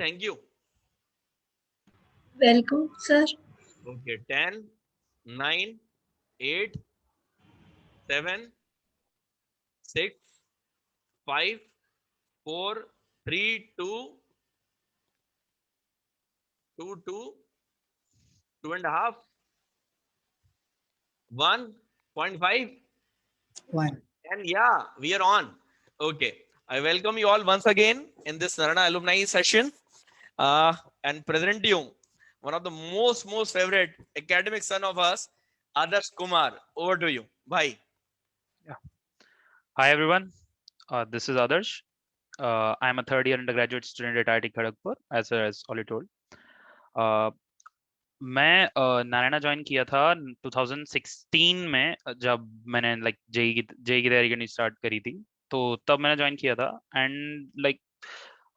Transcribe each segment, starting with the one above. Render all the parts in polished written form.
Thank you. Welcome, sir. Okay, 10, 9, 8, 7, 6, 5, 4, 3, 2, 2, 2, 2.5, 1.5, One. and yeah, we are on. Okay, I welcome you all once again in this Narayana Alumni session. And present to you one of the most favorite academic son of us, Adarsh Kumar. Over to you. Bye. Yeah. Hi everyone, this is Adarsh. I'm a third year undergraduate student at IIT Kharagpur, as already told. मैं Narayana join किया था 2016 में जब मैंने like JEE की तैयारी करनी start करी थी, तो तब मैंने ज्वाइन किया था एंड लाइक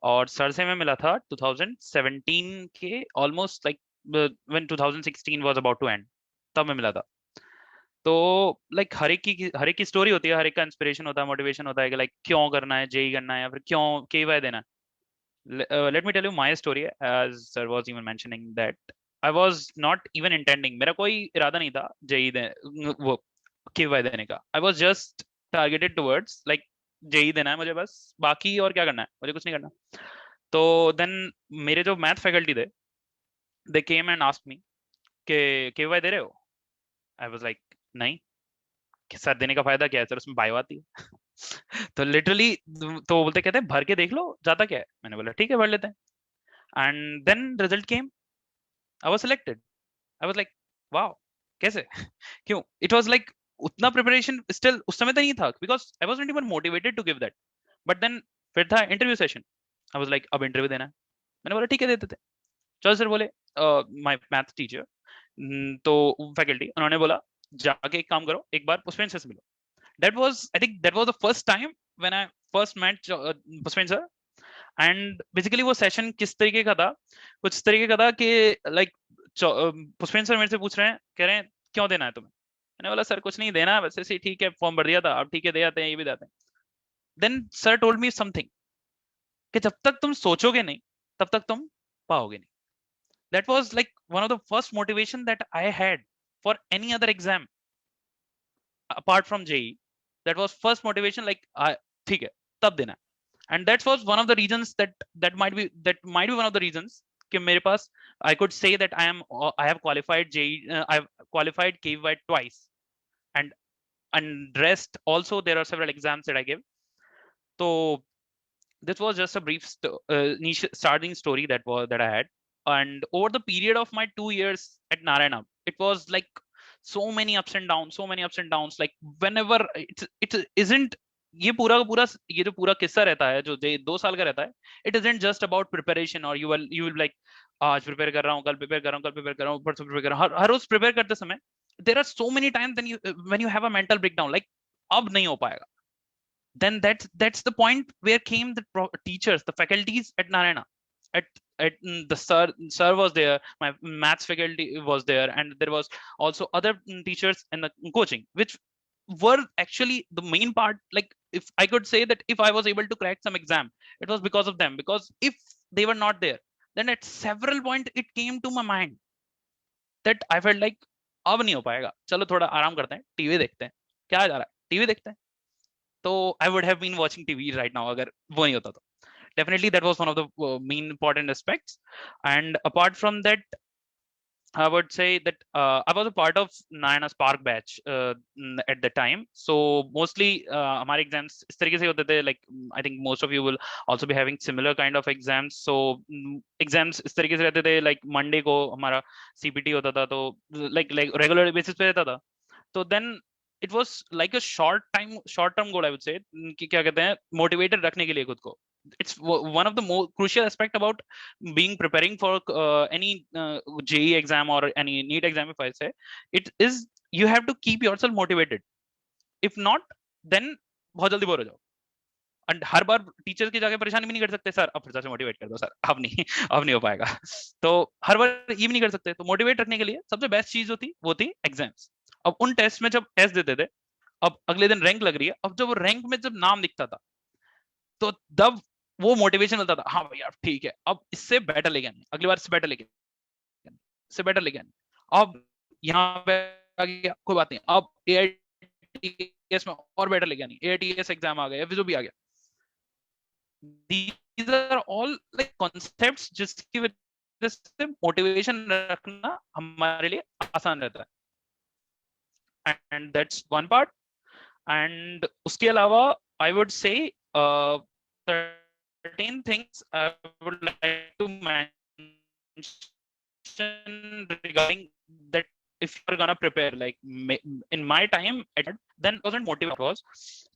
और सर से मैं मिला था 2017 के almost like when 2016 was about to end, तब मैं मिला था. तो लाइक हर एक की स्टोरी होती है, हर एक का इंस्पिरेशन होता है, मोटिवेशन होता है कि लाइक क्यों करना है जेई करना है या फिर क्यों केवाई देना है. Let me tell you my story. As sir was even mentioning that I was not even intending, मेरा कोई इरादा नहीं था जेई वो केवाई देने का. I was just targeted towards like JEE देना है मुझे बस, बाकी और क्या करना है, मुझे कुछ नहीं करना. तो देन मेरे जो मैथ फैकल्टी थे, they came and asked me कि केवाई दे रहे हो. I was like नहीं, सर देने का फायदा क्या है सर, उसमें बायो आती है. तो लिटरली तो बोलते कहते हैं भर के देख लो जाता क्या है. मैंने बोला ठीक है भर लेते हैं. And then result came, I was selected. I was like wow, कैसे क्यों. इट वाज लाइक उतना प्रिपरेशन स्टिल उस समय तो नहीं था, because I was not even motivated to give that. But then फिर था interview session. I was like अब इंटरव्यू देना है. मैंने बोला ठीक है देते थे. चलो सर बोले माय मैथ टीचर, तो फैकल्टी, उन्होंने बोला जाके एक काम करो, एक बार पुष्पेंद्र से मिलो. I think that was the first time when I first met Pushpendra sir. And basically वो सेशन किस तरीके का था, कुछ तरीके का था कि लाइक पुष्पेंद्र सर मेरे से पूछ रहे हैं, कह रहे हैं क्यों देना है तुम्हें. मैंने बोला सर कुछ नहीं देना, वैसे ऐसे ठीक है फॉर्म भर दिया था, अब ठीक है दे आते हैं, ये भी देते हैं. Then sir told me something कि जब तक तुम सोचोगे नहीं तब तक तुम पाओगे नहीं. That was like one of the first motivation that I had for any other exam apart from JEE. That was first motivation, like ठीक है तब देना. And that was one of the reasons that might be one of the reasons कि मेरे पास I could say that I have qualified JEE, I have qualified KVPY twice, and rest also there are several exams that I give. So this was just a brief starting story that I had. And over the period of my 2 years at Narayana, it was like so many ups and downs. Like whenever it isn't, ये पूरा का पूरा ये जो पूरा किस्सा रहता है जो 2 साल का रहता है, it isn't just about preparation or you will like आज प्रिपेयर कर रहा हूँ, कल प्रिपेयर कर रहा हूँ, कल प्रिपेयर कर रहा हूँ, परसों प्रिपेयर कर रहा हूँ. हर रोज प्रिपेयर करते समय there are so many times when you have a mental breakdown, like अब नहीं हो पाएगा. Then that's the point where came the teachers, the faculties at Narayana. At the sir was there, my maths faculty was there, and there was also other teachers in the coaching, which were actually the main part. Like if I could say that if I was able to crack some exam, it was because of them, because if they were not there, then at several point it came to my mind that I felt like अब नहीं हो पाएगा, चलो थोड़ा आराम करते हैं, TV देखते हैं, क्या जा रहा है टीवी देखते हैं. तो I would have been watching TV right now अगर वो नहीं होता तो. Definitely that was one of the main important aspects. And apart from that, I would say that I was a part of Narayana Spark batch at the time. So mostly हमारे exams इस तरीके से होते थे, like I think most of you will also be having similar kind of exams. So exams इस तरीके से रहते थे, like Monday को हमारा CPT होता था, तो like regular basis पे रहता था. तो then it was like a short term goal, I would say, कि क्या कहते हैं motivated रखने के लिए खुद को. It's one of the more crucial aspect about preparing for any JEE exam or any NEET exam, if I say, it is you have to keep yourself motivated. If not, then बहुत जल्दी bore हो जाओ. And her bar teacher की जाके परेशान भी नहीं कर सकते, सर अब फिर से मोटिवेट कर दो सर, अब नहीं हो पाएगा. तो हर बार ये भी नहीं कर सकते. तो मोटिवेट रखने के लिए सबसे बेस्ट चीज वो थी एग्जाम्स. अब उन टेस्ट में जब टेस्ट देते थे, अब अगले दिन रैंक लग रही है, अब जब रैंक में जब नाम दिखता था, तो तब वो मोटिवेशन मिलता था, हाँ भाई यार ठीक है, अब इससे बेटर लेके आनी, अगली बार इससे बेटर लेके आनी, इससे बेटर लेके आनी, अब यहाँ पे आ गया कोई बात नहीं, अब AITS में और बेटर लेके आनी, AITS एग्जाम आ गया, जो भी आ गया, these are all like concepts जिसकी वजह से मोटिवेशन रखना हमारे लिए आसान रहता है, and that's one part. And उसके अलावा I would say certain things I would like to mention regarding that. If you're gonna prepare, like in my time then wasn't motivated was,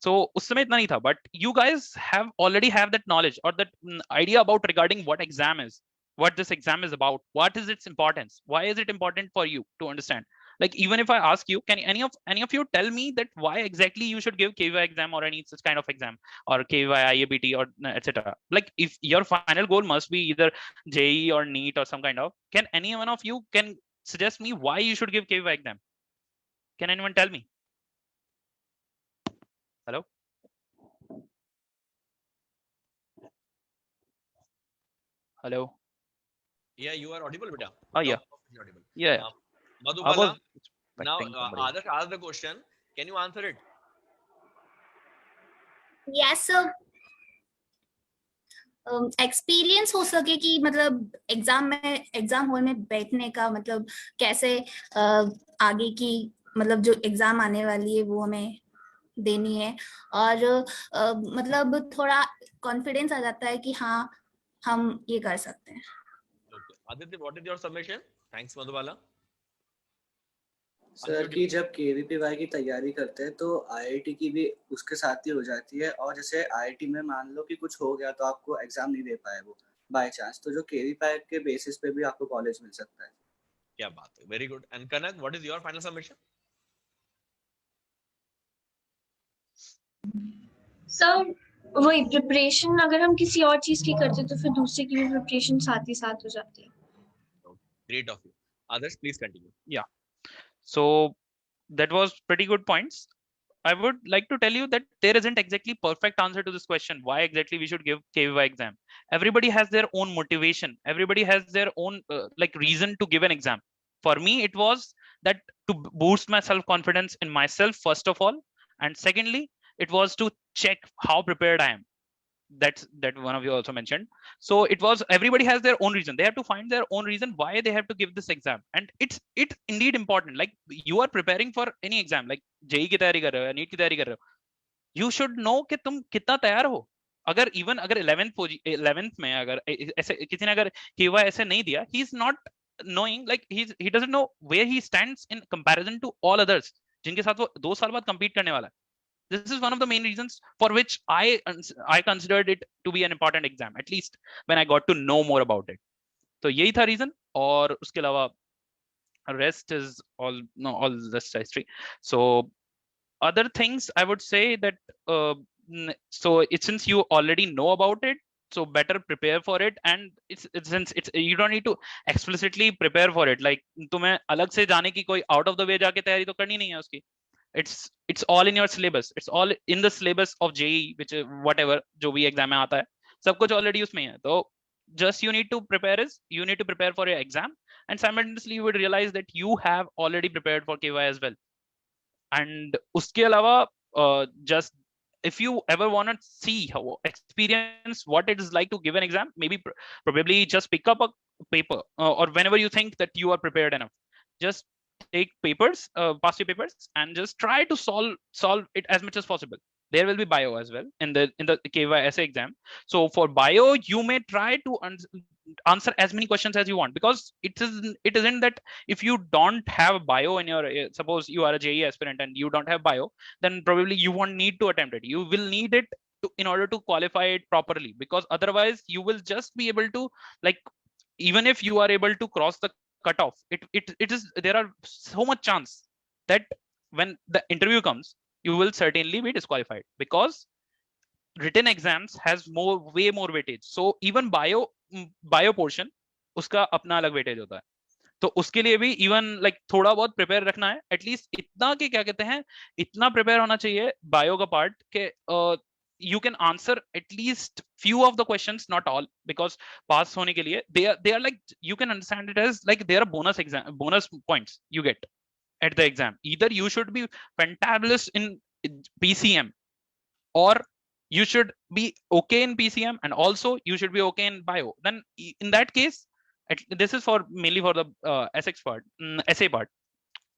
so उस समय इतना नहीं था, but you guys have already have that knowledge or that idea about regarding what exam is, what this exam is about, what is its importance, why is it important for you to understand. Like even if I ask you, can any of you tell me that why exactly you should give KVY exam or any such kind of exam, or KVY, IAPT, or etc. Like if your final goal must be either JEE or NEET or some kind of, can any one of you can suggest me why you should give KVY exam? Can anyone tell me? Hello? Hello? Yeah, you are audible, beta. Oh yeah. You're audible. Yeah. Madhubala, now Adarsh asked the question. Can you answer it? Yes sir. Experience हो सके कि मतलब exam hall में बैठने का, मतलब कैसे आगे की मतलब जो एग्जाम आने वाली है वो हमें देनी है, और मतलब थोड़ा कॉन्फिडेंस आ जाता है कि हाँ हम ये कर सकते हैं. Aditya, what is your submission? Thanks, Madhubala. Sir कि जब KVPY की तैयारी करते हैं तो IIT की भी उसके साथ ही हो जाती है, और जैसे IIT में मान लो कि कुछ हो गया तो आपको एग्जाम नहीं दे पाए वो बाय चांस, तो जो KVPY के बेसिस पे भी आपको कॉलेज मिल सकता है. क्या बात है, very good. And Kanak, what is your final submission? Sir वही प्रिपरेशन, अगर हम किसी और चीज की करते तो फिर दूसरे की भी प्रिपरेशन साथ ही साथ हो जाती है. Great of you. Others, please continue. Yeah. So that was pretty good points. I would like to tell you that there isn't exactly perfect answer to this question. Why exactly we should give KVY exam? Everybody has their own motivation. Everybody has their own like reason to give an exam. For me, it was that to boost my self-confidence in myself first of all, and secondly, it was to check how prepared I am. That one of you also mentioned. So it was, everybody has their own reason, they have to find their own reason why they have to give this exam, and it's indeed important. Like you are preparing for any exam, like JEE की तैयारी कर रहे हो, NEET की तैयारी कर रहे हो, you should know कि तुम कितना तैयार हो. अगर 11th में अगर ऐसे किसी ने अगर KVY ऐसे नहीं दिया, he is not knowing, like he doesn't know where he stands in comparison to all others जिनके साथ वो 2 साल बाद compete करने वाला है. This is one of the main reasons for which I considered it to be an important exam, at least when I got to know more about it. तो यही था reason, और उसके अलावा rest is all this history. So other things I would say that so since you already know about it, so better prepare for it, and since it's you don't need to explicitly prepare for it, like तुम्हें अलग से जाने की कोई out of the way जाके तैयारी तो करनी नहीं है उसकी. It's all in your syllabus, it's all in the syllabus of JEE, which whatever जो भी exam में आता है सब कुछ already उसमें है. तो just you need to prepare for your exam, and simultaneously you would realize that you have already prepared for KVY as well. And उसके अलावा just if you ever want to see how experience what it is like to give an exam, maybe probably just pick up a paper or whenever you think that you are prepared enough, just take papers, past year papers, and just try to solve it as much as possible. There will be bio as well in the KVY essay exam. So for bio, you may try to answer as many questions as you want, because it isn't that if you don't have bio in your suppose you are a JEE aspirant and you don't have bio, then probably you won't need to attempt it. You will need it in order to qualify it properly, because otherwise you will just be able to, like, even if you are able to cross the cutoff, it is, there are so much chance that when the interview comes you will certainly be disqualified, because written exams has way more weightage. So even bio portion उसका अपना अलग weightage होता है, तो उसके लिए भी even like थोड़ा बहुत प्रिपेयर रखना है, एटलीस्ट इतना कि क्या कहते हैं, इतना प्रिपेयर होना चाहिए बायो का पार्ट के you can answer at least few of the questions, not all, because pass hone ke liye they are like, you can understand it as like they are bonus points you get at the exam. Either you should be fantabulous in PCM, or you should be okay in PCM, and also you should be okay in bio. Then in that case, this is for mainly for the SX part, essay part,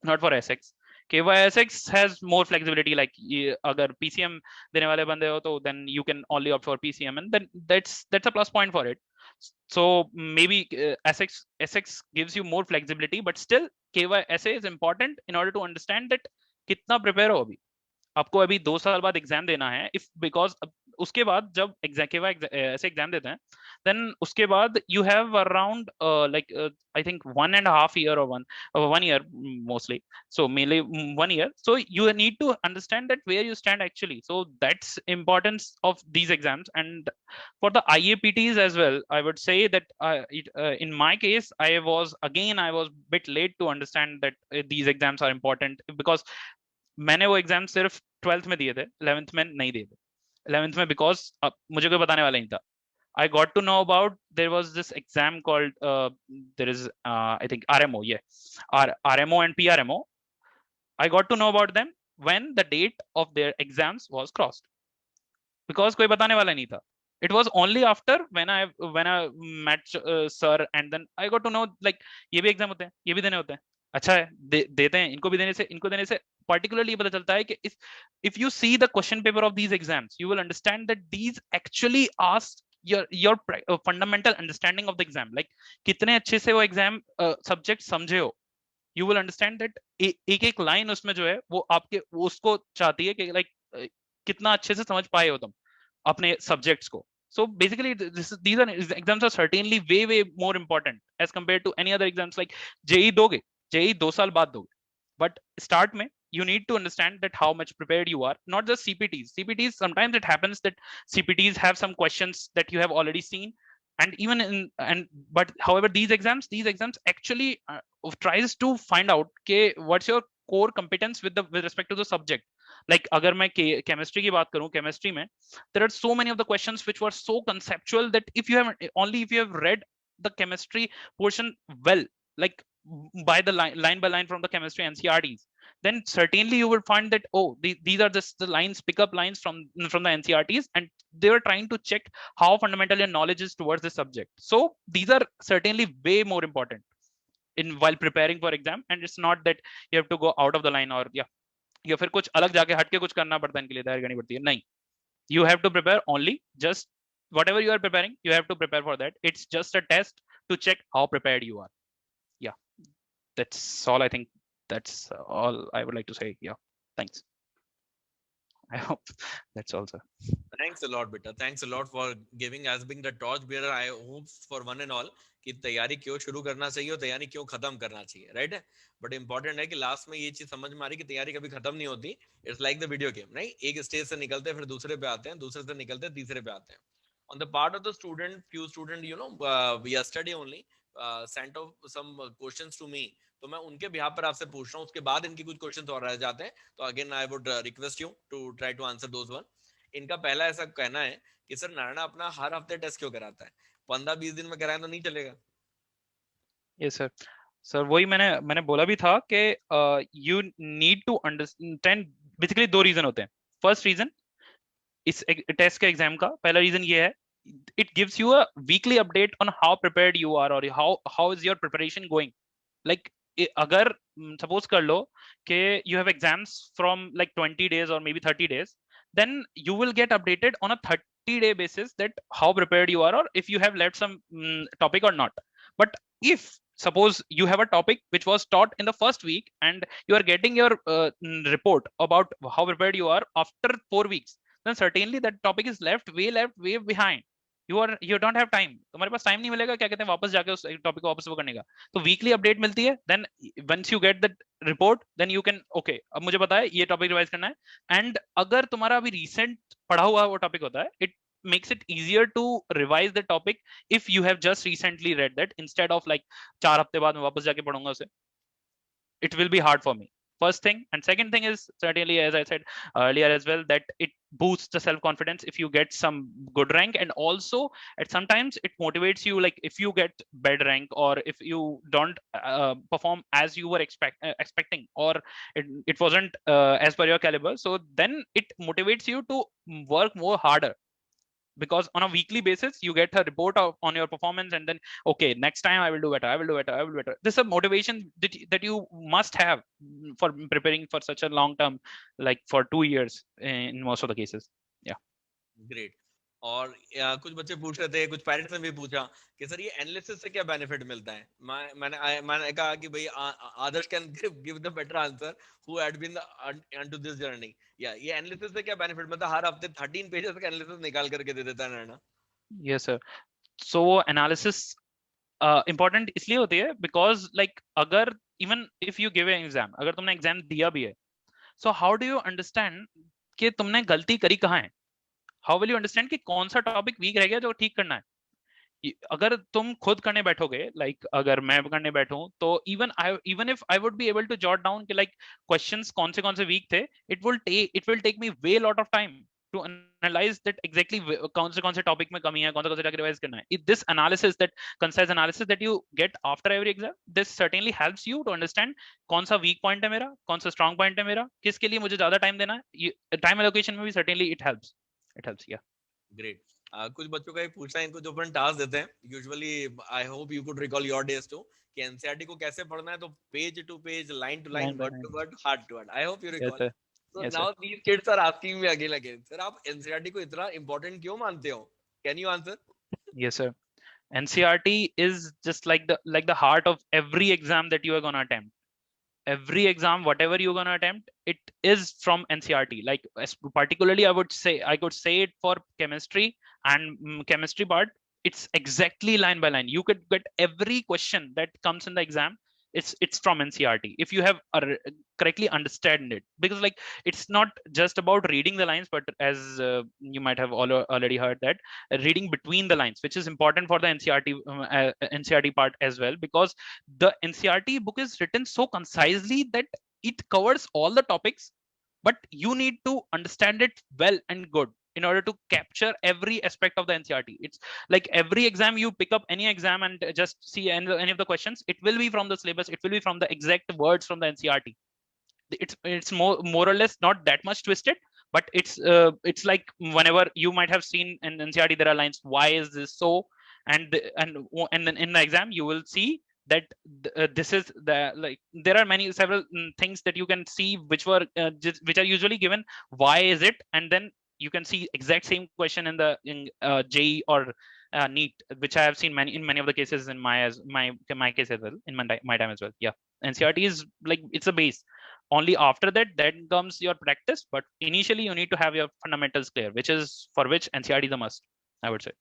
not for SX. KYSX has more flexibility. Like agar PCM dene wale bande ho, to then you can only opt for PCM, and then that's a plus point for it. So maybe SX gives you more flexibility, but still KYSA is important in order to understand that kitna prepare ho abhi. आपको अभी 2 साल बाद exam देना है, if because उसके बाद जब ऐसे एग्जाम देते हैं, देन उसके बाद you have around like I think 1.5 year or 1 year mostly, so mainly 1 year, so you need to understand that where you stand actually. So that's importance of these exams. And for the IAPTs as well, I would say that in my case, I was bit late to understand that these exams are important, because मैंने वो exam सिर्फ 12th में दिए थे, 11th में नहीं दिए थे। 11th में बिकॉज मुझे कोई बताने वाला नहीं था। I got to know about there was this exam called there is I think RMO, RMO and PRMO. I got to know about them when the date of their exams was crossed, because कोई बताने वाला नहीं था. It was only after when I met sir, and then I got to know like ये भी exam होते हैं, ये भी देने होते हैं, अच्छा है देते हैं, इनको भी देने से particularly पता चलता है कि if you see the question paper of these exams, you will understand that these actually ask your fundamental understanding of the exam, like कितने अच्छे से वो exam subject समझे हो. You will understand that एक line उसमें जो है वो आपके उसको चाहती है कि like कितना अच्छे से समझ पाए हो तुम अपने subjects को. So basically these exams are certainly way more important as compared to any other exams. Like JEE दोगे, JEE 2 साल बाद दोगे, but start में you need to understand that how much prepared you are. Not just CPTs, sometimes it happens that CPTs have some questions that you have already seen, and even but however these exams actually tries to find out what's your core competence with respect to the subject. Like agar मैं chemistry की बात करूं, chemistry में there are so many of the questions which were so conceptual that if you have read the chemistry portion well, like by the line by line from the chemistry NCRTs, then certainly you will find that these are just the lines, pick up lines from the NCRTs, and they were trying to check how fundamental your knowledge is towards the subject. So these are certainly way more important in while preparing for exam, and it's not that you have to go out of the line or या फिर कुछ अलग जाके हटके कुछ करना पड़ता है, इनके लिए तैयारी करनी पड़ती है. नहीं, you have to prepare only just whatever you are preparing, you have to prepare for that. It's just a test to check how prepared you are. Yeah, that's all. I think that's all I would like to say. Yeah, thanks. I hope that's all, sir. Thanks a lot, beta. Thanks a lot for giving us being the torch bearer. I hope for one and all कि तैयारी क्यों शुरू करना चाहिए और तैयारी क्यों खत्म करना चाहिए, राइट है. बट इंपॉर्टेंट है कि लास्ट में ये चीज समझ में आ रही कि तैयारी कभी खत्म नहीं होती. It's like the video game, नहीं, एक स्टेज से निकलते हैं फिर दूसरे पे आते हैं, दूसरे से निकलते हैं तीसरे पे आते हैं. On the part of the student, few student, yesterday only sent off some questions to me. तो मैं उनके बिहाफ पर आपसे पूछ रहा हूँ, उसके बाद इनकी कुछ क्वेश्चंस और रह जाते हैं, तो again I would request you to try to answer those one. इनका पहला ऐसा कहना है कि सर नारायण अपना हर हफ्ते टेस्ट क्यों कराता है, 15-20 दिन में कराए तो नहीं चलेगा. यस सर वही मैंने बोला भी था कि you need to understand. Basically 2 reason होते हैं. फर्स्ट रीजन इस टेस्ट के एग्जाम का पहला रीजन ये है, it gives you a weekly update on how prepared you are or how is your preparation going. Like अगर suppose कर लो कि you have exams from like 20 days or maybe 30 days, then you will get updated on a 30-day basis that how prepared you are or if you have left some topic or not. But if suppose you have a topic which was taught in the first week and you are getting your report about how prepared you are after 4 weeks, then certainly that topic is left way behind. You don't have time. तुम्हारे पास time नहीं मिलेगा क्या कहते हैं वापस जाके उस topic को वापस वो करने का. तो वीकली अपडेट मिलती है. Then once you get the report then you can okay अब मुझे पता है ये टॉपिक रिवाइज करना है. एंड अगर तुम्हारा अभी रिसेंट पढ़ा हुआ वो टॉपिक होता है, it makes it easier to revise the topic if you have just recently read that instead of like 4 हफ्ते बाद मैं वापस जाके पढ़ूंगा उसे. It will be hard for me. first thing. And second thing is certainly, as I said earlier as well, that it boosts the self-confidence if you get some good rank, and also at sometimes it motivates you, like if you get bad rank or if you don't perform as you were expecting, or it wasn't as per your caliber, so then it motivates you to work more harder, because on a weekly basis you get a report on your performance, and then okay, next time I will do better, I will do better, I will do better. This is a motivation that you must have for preparing for such a long term, like for 2 years in most of the cases. Yeah, great. और कुछ बच्चे पूछ रहे थे, कुछ parents ने भी पूछा कि सर ये एनालिसिस से क्या बेनिफिट मिलता है. मैंने कहा कि भाई Adarsh can give the better answer who had been into this journey. या ये एनालिसिस से क्या बेनिफिट मिलता है? हर हफ्ते 13 पेजेस का एनालिसिस निकाल करके दे देता है Narayan. yes sir. So analysis important इसलिए होती है because like अगर even if you give an exam, अगर तुमने एग्जाम दिया भी है, so how do you understand कि तुमने गलती करी कहाँ है? How will you understand कि कौन सा टॉपिक वीक रह गया जो ठीक करना है? अगर तुम खुद करने बैठोगे, like अगर मैं करने बैठूं, तो even if I would be able to jot down कि like questions कौन से वीक थे, it will take me way lot of time to analyze that exactly कौन से टॉपिक में कमी है, कौन सा जाके रिवाइज करना है. This analysis, that concise analysis that you get after every exam, this certainly helps you to understand कौन सा वीक पॉइंट है मेरा, कौन सा स्ट्रॉन्ग पॉइंट है मेरा, किसके लिए मुझे ज्यादा टाइम देना है. टाइम एलोकेशन में भी certainly it helps. Yeah. Great. कुछ बच्चों का एक पूछना है, इनको जो अपन टास्क देते हैं usually, I hope you could recall your days too, कि एनसीईआरटी को कैसे पढ़ना है, तो page to page, line to line, word to word, hard to hard. I hope you Yes recall. sir. So Yes now sir. these kids are asking me again, sir आप NCERT को इतना important क्यों मानते हो? Can you answer? Yes sir. NCRT is just like the heart of every exam that you are going to attempt. Every exam, whatever you're going to attempt, it is from NCRT. Like particularly I could say it for chemistry and chemistry part, it's exactly line by line. You could get every question that comes in the exam, it's from NCRT if you have correctly understand it, because like it's not just about reading the lines, but as you might have already heard that reading between the lines, which is important for the NCRT part as well, because the NCRT book is written so concisely that it covers all the topics, but you need to understand it well and good in order to capture every aspect of the NCRT. It's like every exam, you pick up any exam and just see any of the questions, it will be from the syllabus, it will be from the exact words from the NCRT. It's more or less not that much twisted, but it's like whenever you might have seen in NCRT there are lines, why is this so, and then in the exam you will see that this is the, like there are several things that you can see which are usually given, why is it, and then you can see exact same question in JEE or NEET, which I have seen in many of the cases in my case as well, in my time as well. Yeah, NCRT is like, it's a base. Only after that then comes your practice, but initially you need to have your fundamentals clear, for which NCRT is a must, I would say.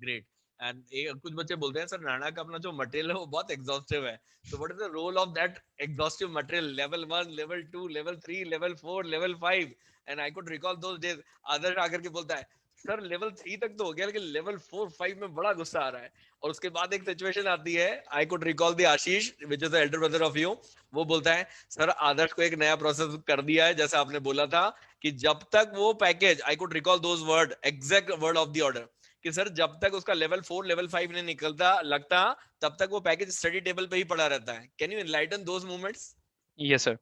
Great. And कुछ बच्चे बोलते हैं sir नाना का अपना जो material है वो बहुत एग्जॉस्टिव है, so what is the role of that exhaustive material? Level 1, level 2, level 3, level 4, level 5, and I could recall those days. आदर्श आकर के बोलता है सर लेवल 3 तक तो हो गया, लेकिन लेवल 4, 5 में बड़ा गुस्सा आ रहा है. और उसके बाद एक सिचुएशन आती है, I could recall the Ashish which is the Elder brother of you. वो बोलता है सर आदर्श को एक नया प्रोसेस कर दिया है, जैसा आपने बोला था कि जब तक वो package, I could recall those word, exact word of the order, कि सर जब तक उसका लेवल 4 लेवल 5 नहीं निकलता लगता, तब तक वो पैकेज स्टडी टेबल पे ही पड़ा रहता है. Can you enlighten those moments? Yes sir.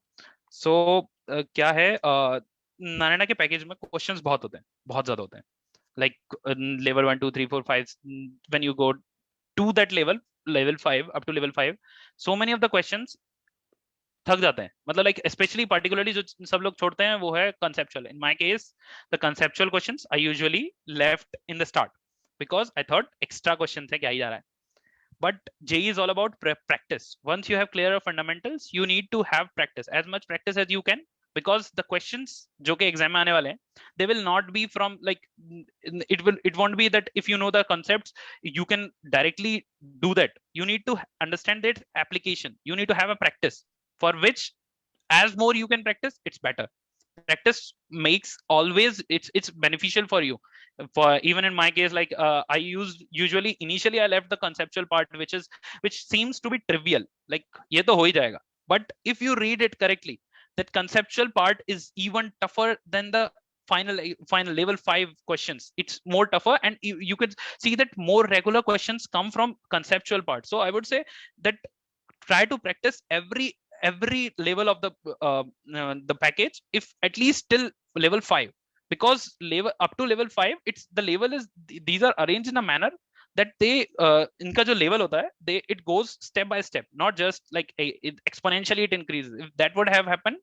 So क्या है, नारायणा के पैकेज में क्वेश्चंस बहुत होते हैं, बहुत ज्यादा होते हैं. Like level 1 2 3 4 5, when you go to that level 5 up to level 5, so many of the questions थक जाते हैं. मतलब like especially particularly जो सब लोग छोड़ते हैं वो है conceptual. In my case the conceptual questions I usually left in the start because I thought extra questions है, क्या ही जा रहा है. But JEE is all about practice. Once you have clearer fundamentals, you need to have practice, as much practice as you can, because the questions जो कि exam में आने वाले हैं, they will not be from like, it won't be that if you know the concepts you can directly do that. You need to understand that application, you need to have a practice, for which as more you can practice, it's better. Practice makes always, it's beneficial for you. For even in my case, like I usually initially I left the conceptual part, which seems to be trivial, like ये तो हो ही जाएगा. But if you read it correctly, that conceptual part is even tougher than the final level 5 questions. It's more tougher, and you could see that more regular questions come from conceptual part. So I would say that try to practice every level of the package, if at least till level 5, because level up to level 5, it's the level is these are arranged in a manner that they इनका जो level होता है, they it goes step by step, not just like exponentially it increases. If that would have happened,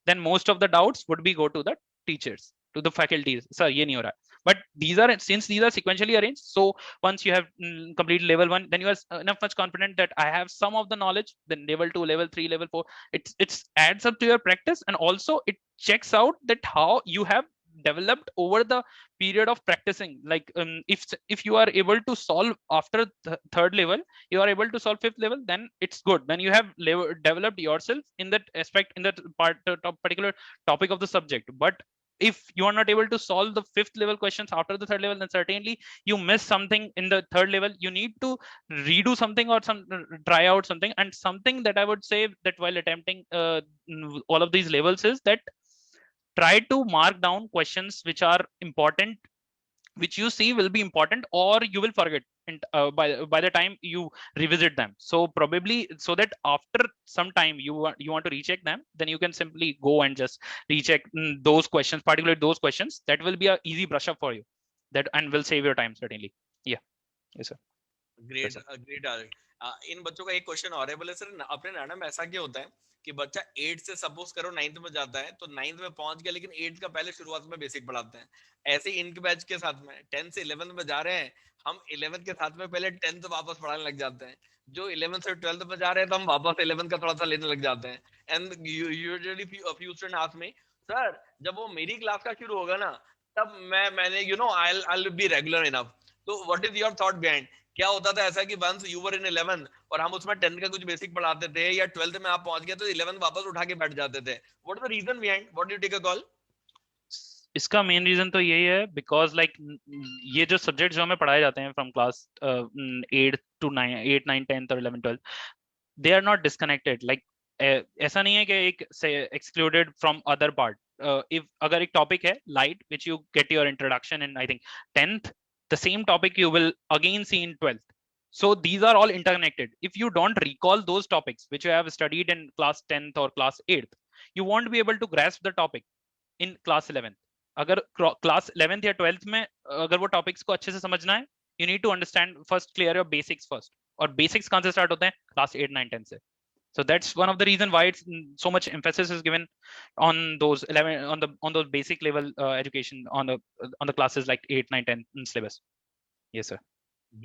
then most of the doubts would be go to the teachers, to the faculties. Sir, ये नहीं हो रहा है. But these are, since these are sequentially arranged, so once you have completed level 1, then you are enough much confident that I have some of the knowledge. Then level 2, level 3, level 4, it's adds up to your practice, and also it checks out that how you have developed over the period of practicing. Like if you are able to solve after third level, you are able to solve fifth level, then it's good. Then you have developed yourself in that aspect, in that part, particular topic of the subject. But if you are not able to solve the fifth level questions after the third level, then certainly you miss something in the third level. You need to redo something, or try out something. And something that I would say that while attempting all of these levels is that try to mark down questions which are important, which you see will be important, or you will forget by the time you revisit them. So probably, so that after some time you want to recheck them, then you can simply go and just recheck those questions, particularly those questions. That will be a easy brush up for you, that and will save your time certainly. Yeah. Yes sir. Great great in बच्चों का एक question और है, बोले sir अपने नाना में ऐसा क्या होता है कि बच्चा 8 से सपोज करो 9th में जाता है, तो 9th में पहुंच गया, लेकिन 8th का पहले शुरुआत में बेसिक पढ़ाते हैं. ऐसे ही इनके बैच के साथ में 10th से 11th में जा रहे हैं, हम 11th के साथ में पहले 10th वापस पढ़ाने लग जाते हैं. जो 11th से 12th में जा रहे हैं, तो हम वापस 11th का थोड़ा सा लेने लग जाते हैं. And usually few student ask me, sir जब वो मेरी क्लास का शुरू होगा ना, तब मैंने I will be regular enough. तो what is your thought behind? क्या होता था ऐसा कि वंस यू वर इन 11 और हम उसमें 10 का कुछ बेसिक पढ़ाते थे, या 12th में आप पहुंच गए तो 11 वापस उठा के बैठ जाते थे? What is the reason behind? What do you take a call? इसका मेन रीजन तो यही है, बिकॉज लाइक ये जो सब्जेक्ट जो हमें पढ़ाए जाते हैं फ्रॉम क्लास 8 to 9, 8, 9, 10 और 11, 12, they are not disconnected. Like ऐसा नहीं है कि एक से excluded from other part. If अगर एक टॉपिक है light which you get your introduction in I think 10th, the same topic you will again see in 12th. So these are all interconnected. If you don't recall those topics which you have studied in class 10th or class 8th, you won't be able to grasp the topic in class 11th. अगर class 11th या 12th में अगर वो topics को अच्छे से समझना है, you need to understand first, clear your basics first. और basics कहाँ से start होते हैं? class 8, 9, 10 से. So that's one of the reason why it's so much emphasis is given on those 11 on those basic level education on the classes like 8, 9, 10 syllabus. Yes sir.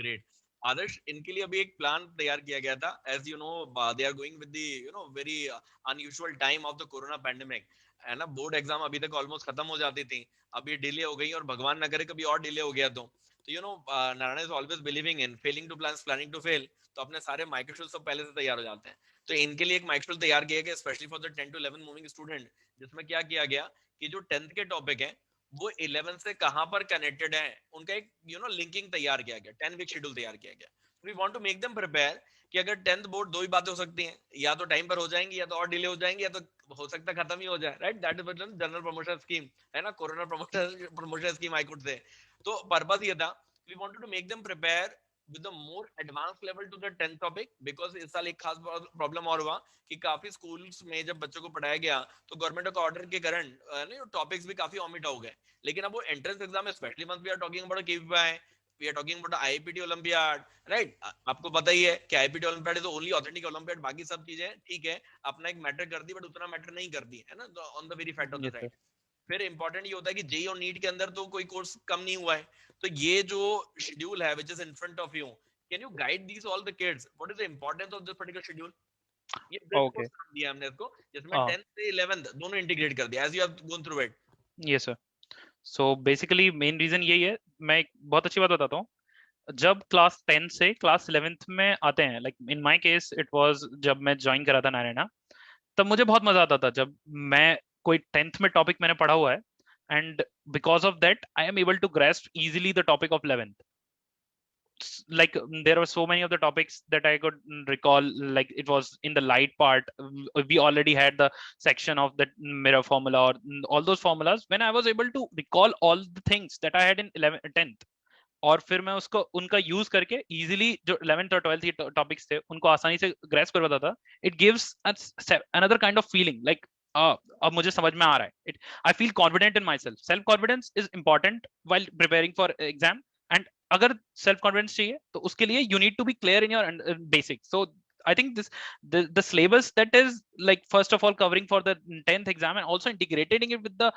Great. Adarsh, इनके लिए अभी एक plan तैयार किया गया था. As you know, they are going with the very unusual time of the corona pandemic, है ना. बोर्ड एग्जाम अभी तक ऑलमोस्ट खत्म हो जाती थी, अभी डिले हो गई, और भगवान न करे कभी और डिले हो गया तो Narayana is always believing in failing to plan, planning to fail. तो अपने सारे माइक्रोशूल सब पहले से तैयार हो जाते हैं. तो इनके लिए एक माइक्रोशूल तैयार किया गया specially for the 10 to 11 moving student, जिसमें क्या किया गया कि जो 10th के टॉपिक है वो 11 से कहां पर कनेक्टेड है, उनका एक लिंकिंग तैयार किया गया, 10 वीक शेड्यूल तैयार किया गया. We want to make them prepare कि अगर 10th बोर्ड दो ही बातें हो सकती हैं, या तो टाइम पर हो जाएंगी, या तो और डिले हो जाएंगी, या तो हो सकता है खत्म ही हो जाए. Right, that is general promotion scheme, है ना, corona promotion scheme I could say. तो पर्पस ये था, we wanted to make them prepare with the more advanced level to the 10th topic, because इस साल एक खास प्रॉब्लम और हुआ कि काफी स्कूल्स में जब बच्चों को पढ़ाया गया तो गवर्नमेंट का ऑर्डर के कारण टॉपिक्स भी काफी ओमिट हो गए. लेकिन अब वो entrance exam, specially once we are talking about KVPY, we are talking about IAPT olympiad, right. आपको पता ही है कि IAPT olympiad is only authentic olympiad. बाकी सब चीजें ठीक है, अपना एक मैटर करती है, बट उतना मैटर नहीं करती है ना, on the very fact of the side. फिर इंपॉर्टेंट ये होता है कि जेई और नीट के अंदर तो कोई कोर्स कम नहीं हुआ है. तो ये जो शेड्यूल है which is in front of you, can you guide these all the kids? What is the importance of this particular schedule? ये Okay. दिया हमने इसको, जिसमें 10th से 11th दोनों इंटीग्रेट कर दिया, as you have gone through it. Yes sir. So basically main reason यही है. मैं एक बहुत अच्छी बात बताता हूँ. जब क्लास 10 से क्लास 11th में आते हैं, like in my case it was जब मैं ज्वाइन करा था नारायणा, तब मुझे बहुत मजा आता था जब मैं कोई 10th में टॉपिक मैंने पढ़ा हुआ है, and because of that I am able to grasp easily the topic of 11th. like there were so many of the topics that I could recall. Like it was in the light part. We already had the section of the mirror formula or all those formulas. When I was able to recall all the things that I had in 11th 10th, और फिर मैं उसको उनका use करके easily जो 11th और 12th के topics थे उनको आसानी से ग्रेस्प कर पाता था. It gives another kind of feeling like अब मुझे समझ में आ रहा है. It I feel confident in myself confidence is important while preparing for exam. And अगर सेल्फ कॉन्फिडेंस चाहिए तो उसके लिए you need to be clear in your basic. So I think this the syllabus that is like first of all covering for the 10th exam and also integrating it with the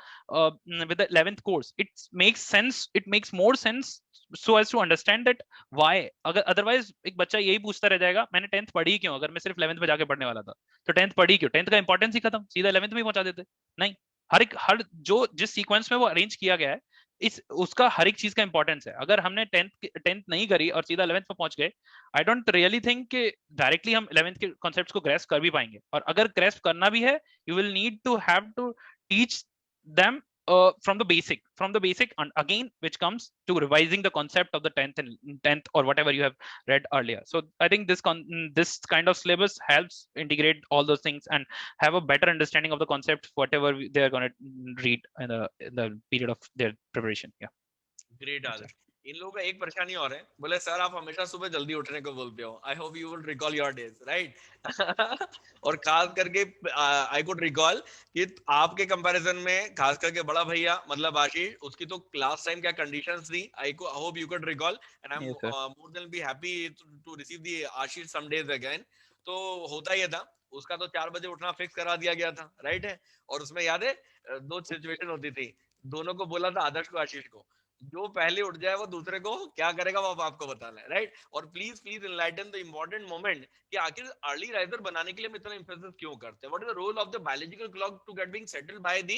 11th course. It makes sense. It makes more sense so as to understand that why. अगर otherwise एक बच्चा यही पूछता रह जाएगा मैंने 10th पढ़ी क्यों, अगर मैं सिर्फ 11th में जाके पढ़ने वाला था तो 10th पढ़ी क्यों. 10th का इंपॉर्टेंस ही खत्म, सीधा 11th में ही पहुंचा देते. नहीं, हर जो जिस सीक्वेंस में वो अरेंज किया गया है इस उसका हर एक चीज का इंपॉर्टेंस है. अगर हमने 10th नहीं करी और सीधा 11th में पहुंच गए, आई डोंट रियली थिंक कि डायरेक्टली हम 11th के कॉन्सेप्ट्स को ग्रेस्प कर भी पाएंगे. और अगर ग्रेस्प करना भी है you will need to have to teach them from the basic and again which comes to revising the concept of the 10th or whatever you have read earlier. So I think this kind of syllabus helps integrate all those things and have a better understanding of the concept whatever they are going to read in the period of their preparation. Yeah, great Adarsh. इन लोगों का एक परेशानी और है, बोले sir आप हमेशा सुबह जल्दी उठने को बोलते हो. आई hope you will recall your days, right. और खास करके आई कुड रिकॉल कि आपके कंपैरिजन में खास करके बड़ा भैया मतलब आशीष, उसकी तो क्लास टाइम क्या कंडीशंस थी. I hope you could recall and I am more than be happy to receive the Ashish some days again. तो होता ही था, उसका तो 4 बजे उठना फिक्स करा दिया गया था, राइट है. और उसमें याद है 2 सिचुएशन होती थी, दोनों को बोला था आदर्श को आशीष को, जो पहले उठ जाए वो दूसरे को क्या करेगा वो आपको बताना है, राइट. और please enlighten the important moment कि आखिर अर्ली राइजर बनाने के लिए हम इतना एम्फेसिस क्यों करते हैं. What is the role of the biological clock to get being settled by the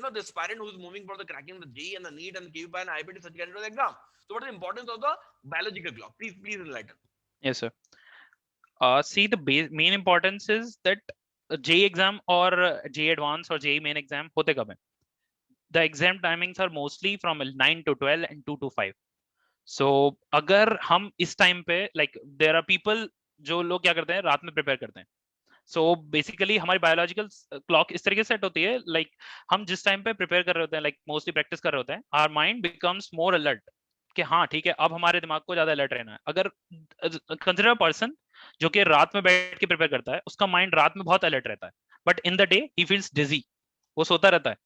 the aspirant who is moving for the cracking the JEE and the NEET and the KVPY and IAPT such kind of exam. So what is the importance of the biological clock? Please enlighten. yes sir. See, the main importance is that JEE exam or JEE Advanced or JEE main exam होते कब हैं. The exam timings are mostly from 9 to 12 and 2 to 5. So अगर हम इस time पे like there are people जो लोग क्या करते हैं रात में प्रिपेयर करते हैं. So basically हमारी बायोलॉजिकल क्लॉक इस तरीके से सेट होती है like हम जिस टाइम पे प्रिपेयर कर रहे होते हैं like मोस्टली प्रैक्टिस कर रहे होते हैं, our mind becomes more alert कि हाँ ठीक है अब हमारे दिमाग को ज्यादा अलर्ट रहना है. अगर कंसिडर पर्सन जो कि रात में बैठ के प्रिपेयर करता है उसका माइंड रात में बहुत अलर्ट रहता है, but in the day he feels dizzy, वो सोता रहता है.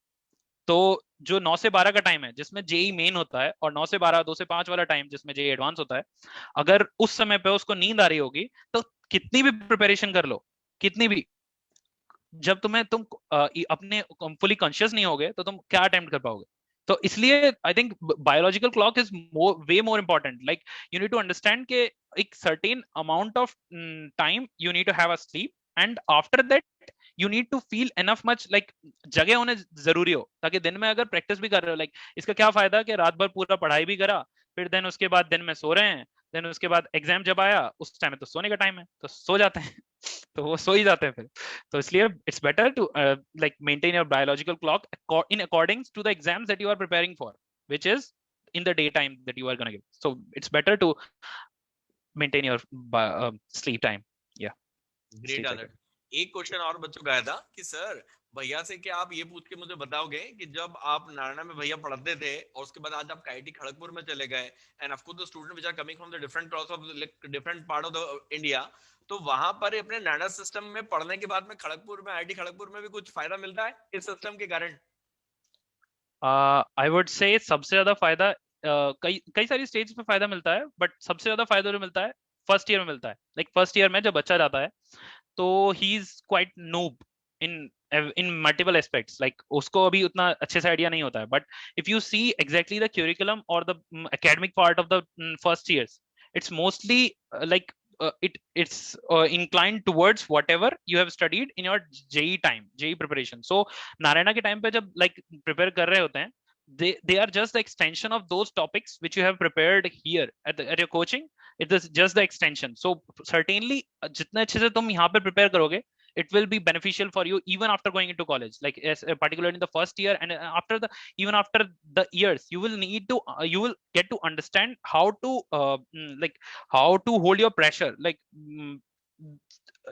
तो जो 9 से 12 का टाइम है जिसमें जेई मेन होता है और 9 से 12 2 से 5 वाला टाइम जिसमें जेई एडवांस होता है, अगर उस समय पे उसको नींद आ रही होगी तो कितनी भी प्रिपरेशन कर लो, कितनी भी, जब तुम अपने फुली कॉन्शियस नहीं होगे तो तुम क्या अटेम्प्ट कर पाओगे. तो इसलिए I think biological clock is way more important. Like you need to understand के एक certain amount of time you need to have a sleep and after that you need to feel enough much like जगह होने जरूरी हो, ताकि दिन में अगर प्रैक्टिस भी कर रहे हो लाइक इसका क्या फायदा कि रात भर पूरा पढ़ाई भी करा फिर देन उसके बाद दिन में सो रहे हैं, देन उसके बाद एग्जाम जब आया उस टाइम तो सोने का टाइम है तो सो जाते हैं तो वो सो ही जाते हैं फिर. तो इसलिए it's better to like maintain your biological clock in according to the exams that you are preparing for which is in the daytime that you are going to give. So it's better to maintain your sleep time. Yeah. Great आदर्श. एक question और बच्चों का आया था कि sir भैया से क्या आप ये पूछ के मुझे बताओगे कि जब आप नारायणा में भैया पढ़ते थे और उसके बाद आज आप आईआईटी खड़गपुर में चले गए and of course the student which are coming from the different cross of different part of the India, तो वहां पर अपने नारायणा सिस्टम में पढ़ने के बाद में खड़गपुर में आईआईटी खड़गपुर में भी कुछ फायदा मिलता है इस सिस्टम के कारण? आई वुड से सबसे ज्यादा फायदा कई सारी स्टेज पे फायदा मिलता है, बट सबसे ज्यादा फायदा जो मिलता है फर्स्ट ईयर में मिलता है. लाइक फर्स्ट ईयर में जब बच्चा जाता है तो he is quite noob in multiple aspects. Like उसको अभी उतना अच्छे से आइडिया नहीं होता है, but if you see exactly the curriculum or the academic part of the first years, it's mostly like it's inclined towards whatever you have studied in your JEE time, JEE preparation. So Narayana के time पे जब like prepare कर रहे होते हैं, they are just the extension of those topics which you have prepared here at your coaching. It is just the extension. So certainly जितने अच्छे से तुम यहाँ पे prepare करोगे it will be beneficial for you even after going into college, like particularly in the first year, and after the even after the years you will need to you will get to understand how to like how to hold your pressure, like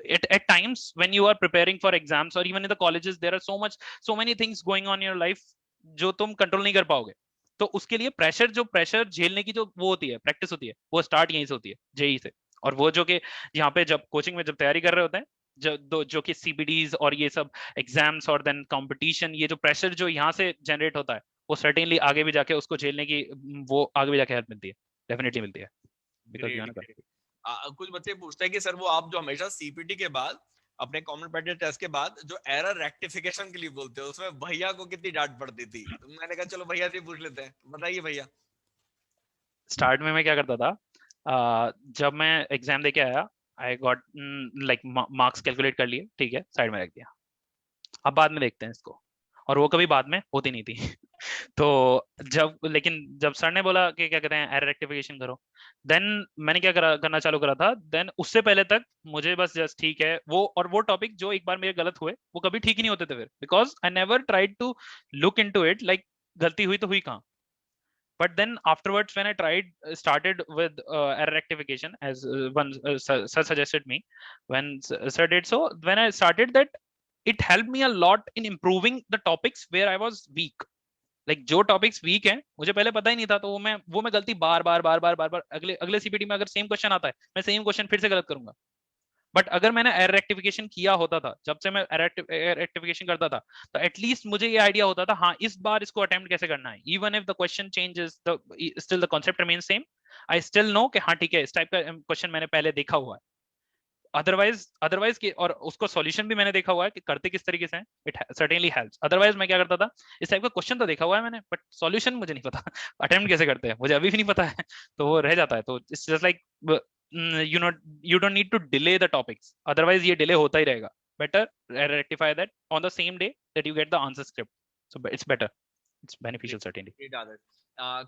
at times when you are preparing for exams or even in the colleges, there are so many things going on in your life जो तुम control नहीं कर पाओगे। तो उसके लिए pressure झेलने की जो वो होती है, प्रैक्टिस होती है, वो स्टार्ट यहीं से होती है, जेई से। और वो जो कि यहाँ पे जब कोचिंग में जब तैयारी कर रहे होते हैं, जो कि सीबीडीज और ये सब एग्जाम्स और देन कंपटीशन, ये जो प्रेशर जो यहाँ से जनरेट होता है, वो सर्टेनली आगे भी जाके उसको झेलने की वो आगे भी जाके हेल्प मिलती है, डेफिनेटली मिलती है। कुछ बच्चे पूछते हैं कि सर वो आप जो हमेशा सीपीटी के बाद अपने कॉमन पेटेंट टेस्ट के बाद जो एरर रेक्टिफिकेशन के लिए बोलते हो, उसमें भैया को कितनी डांट पड़ती थी? तो मैंने कहा चलो भैया से पूछ लेते हैं, बताइए भैया। स्टार्ट में मैं क्या करता था, जब मैं एग्जाम देके आया, I got like marks calculate कर लिए, ठीक है, साइड में रख दिया, अब बाद में देखते हैं इसको, और वो कभी बाद में होती नहीं थी। तो लेकिन जब सर ने बोला कि क्या कहते हैं एरर रेक्टिफिकेशन करो, देन मैंने क्या करना चालू करा था, देन उससे पहले तक मुझे बस जस्ट ठीक है वो, और वो टॉपिक जो एक बार मेरे गलत हुए वो कभी ठीक ही नहीं होते थे फिर, because I never tried to look into it, like गलती हुई तो हुई कहाँ। But then afterwards, when I started with error rectification, as sir suggested me, when sir did so, when I started that, it helped me a lot in improving the topics where I was weak. Like जो topics week हैं मुझे पहले पता ही नहीं था, तो वो मैं गलती बार बार अगले अगले सीपीटी में अगर सेम क्वेश्चन आता है, मैं सेम क्वेश्चन फिर से गलत करूंगा। बट अगर मैंने एरर रेक्टिफिकेशन किया होता था, जब से मैं एरर रेक्टिफिकेशन करता था, तो एटलीस्ट मुझे ये आइडिया होता था, हाँ इस बार इसको अटेम्प्ट कैसे करना है, even if the question changes still the concept remain same, I still know कि हाँ ठीक है इस टाइप का क्वेश्चन मैंने पहले देखा हुआ है। अदरवाइज की, और उसको सॉल्यूशन भी मैंने देखा हुआ है कि करते किस तरीके से, इट सर्टेनली हेल्प्स। अदरवाइज मैं क्या करता था, इस टाइप का क्वेश्चन तो देखा हुआ है मैंने, बट सॉल्यूशन मुझे नहीं पता, अटेम्प्ट कैसे करते हैं मुझे अभी भी नहीं पता है, तो वो रह जाता है। तो it's just like you don't need to delay the topics, otherwise ये delay होता ही रहेगा। better rectify that on the same day that you get the answer script, so it's better, it's beneficial certainly।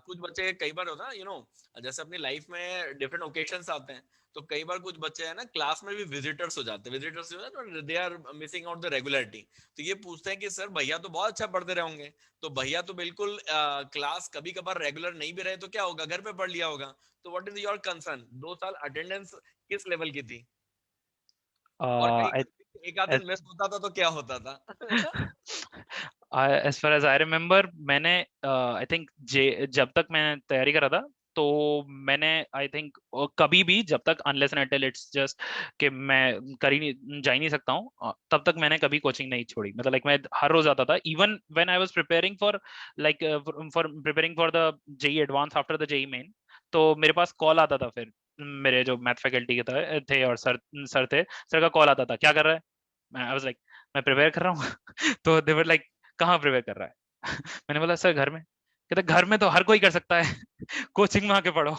कुछ बच्चे कई बार होता है जैसे अपनी लाइफ में डिफरेंट ओकेशंस आते हैं, तो कई बार कुछ बच्चे हैं ना क्लास में भी विजिटर्स हो जाते हैं, they are missing out the regularity. तो ये पूछते हैं कि सर भैया तो बहुत अच्छा पढ़ते रहे होंगे, तो भैया तो बिल्कुल क्लास कभी कभार रेगुलर नहीं भी रहे तो क्या होगा, घर पे पढ़ लिया होगा, तो व्हाट इज योर कंसर्न? 2 साल अटेंडेंस किस लेवल की थी? और कहीं एक आध दिन मिस होता था तो क्या होता था? as far as I remember, मैंने I think जब तक मैं तैयारी कर रहा था, तो मैंने आई थिंक कभी भी जब तक unless and until it's just कि मैं जा ही नहीं सकता हूँ, तब तक मैंने कभी कोचिंग नहीं छोड़ी। मतलब लाइक मैं हर रोज आता था, even when I was preparing for the JEE advance after the JEE main, तो मेरे पास कॉल आता था, फिर मेरे जो मैथ फैकल्टी के थे और सर थे, सर का कॉल आता था, क्या कर रहा है? आई वाज लाइक मैं प्रिपेयर कर रहा हूँ। तो दे वर लाइक कहाँ प्रिपेयर कर रहा है? मैंने बोला सर घर में। कहते घर में तो हर कोई कर सकता है, कोचिंग में आके पढ़ो।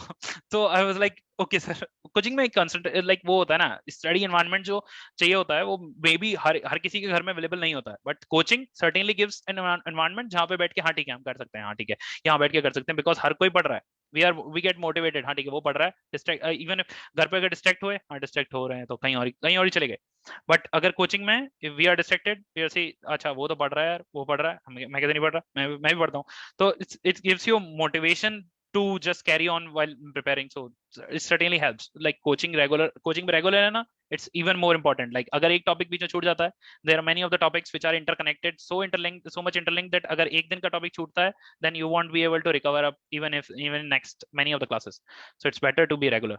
तो आई was like okay sir, coaching में एक कंसंट्रेट लाइक वो होता है ना, स्टडी एनवायरनमेंट जो चाहिए होता है, वो मे बी हर किसी के घर में अवेलेबल नहीं होता है, but coaching certainly gives an environment जहाँ पे बैठ के हाँ ठीक है हम कर सकते हैं, हाँ ठीक है यहाँ बैठ के कर सकते हैं, बिकॉज हर कोई पढ़ रहा है, वी गेट मोटिवेटेड, हाँ ठीक है वो पढ़ रहा है, डिस्ट्रैक्ट इवन घर पे अगर डिस्ट्रैक्ट हुए, हाँ डिस्ट्रैक्ट हो रहे हैं तो कहीं और ही चले गए। बट अगर कोचिंग में we are distracted, we are see अच्छा वो तो पढ़ रहा है यार, वो पढ़ रहा है, मैं कैसे नहीं पढ़ रहा, मैं भी पढ़ता हूँ। तो it gives you motivation to just carry on while preparing, so it certainly helps। like coaching में regular है ना, it's even more important। like अगर एक टॉपिक बीच में छूट जाता है, there are many of the topics which are interconnected, so much interlinked that अगर एक दिन का टॉपिक छूटता है, then you won't be able to recover up even next many of the classes, so it's better to be regular।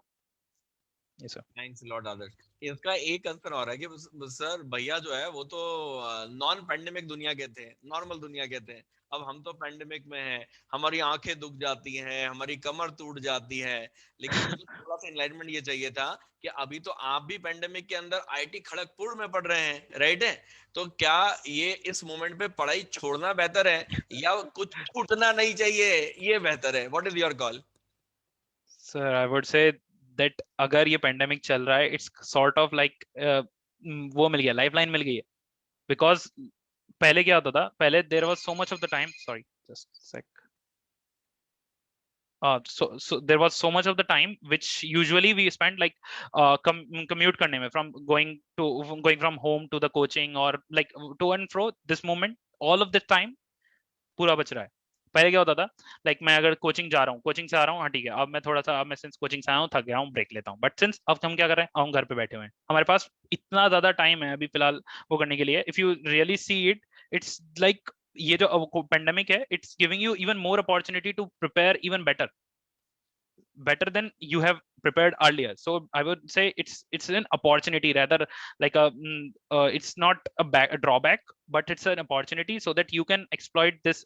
yes sir। Thanks lot Adarsh. इसका एक concern और है कि सर भैया जो है वो तो नॉन पेंडेमिक दुनिया के थे, नॉर्मल दुनिया के थे, अब हम तो पेंडेमिक में हैं, हमारी आंखें दुख जाती हैं, हमारी कमर टूट जाती है, लेकिन मुझे थोड़ा सा एनलाइटमेंट ये चाहिए था कि अभी तो आप भी पेंडेमिक के अंदर आईआईटी खड़गपुर में पढ़ रहे हैं, राइट है? तो क्या ये इस मोमेंट पे पढ़ाई छोड़ना बेहतर है या कुछ छूटना नहीं चाहिए ये बेहतर है? What is your call? Sir I would say that अगर ये पेंडेमिक चल रहा है, इट्स सॉर्ट ऑफ लाइक वो मिल गया, लाइफलाइन मिल गई है, बिकॉज पहले क्या होता था, पहले there was so much of the time, sorry just sec, so there was so much of the time which usually we spent like commute karne mein, from going from home to the coaching or like to and fro. This moment all of this time पूरा बच रहा है. पहले क्या होता था, like मैं अगर कोचिंग जा रहा हूँ, कोचिंग से आ रहा हूँ, हाँ ठीक है, अब मैं थोड़ा सा, अब मैं सिंस कोचिंग से आया हूँ, थक गया हूँ, ब्रेक लेता हूँ. बट सिंस अब हम क्या कर रहे हैं, हम घर पे बैठे हुए हैं, हमारे पास इतना ज्यादा टाइम है अभी फिलहाल वो करने के लिए. If you really see it, it's like ये जो पेंडेमिक है, it's giving you even more opportunity to prepare even better than you have prepared earlier. So I would say it's an opportunity rather, like it's not a drawback, but it's an opportunity so that you can exploit this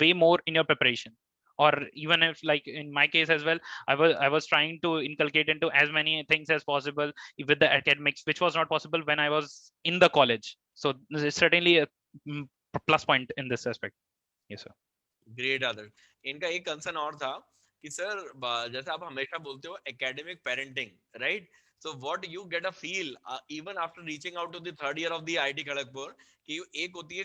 way more in your preparation. Or even if, like in my case as well, I was trying to inculcate into as many things as possible with the academics, which was not possible when I was in the college. So this is certainly a plus point in this aspect. Yes sir. Great Adarsh. इनका एक concern और था कि sir जैसे आप हमेशा बोलते हो academic parenting, right? So what you get a feel even after reaching out to the third year of the IIT Kharagpur कि एक होती है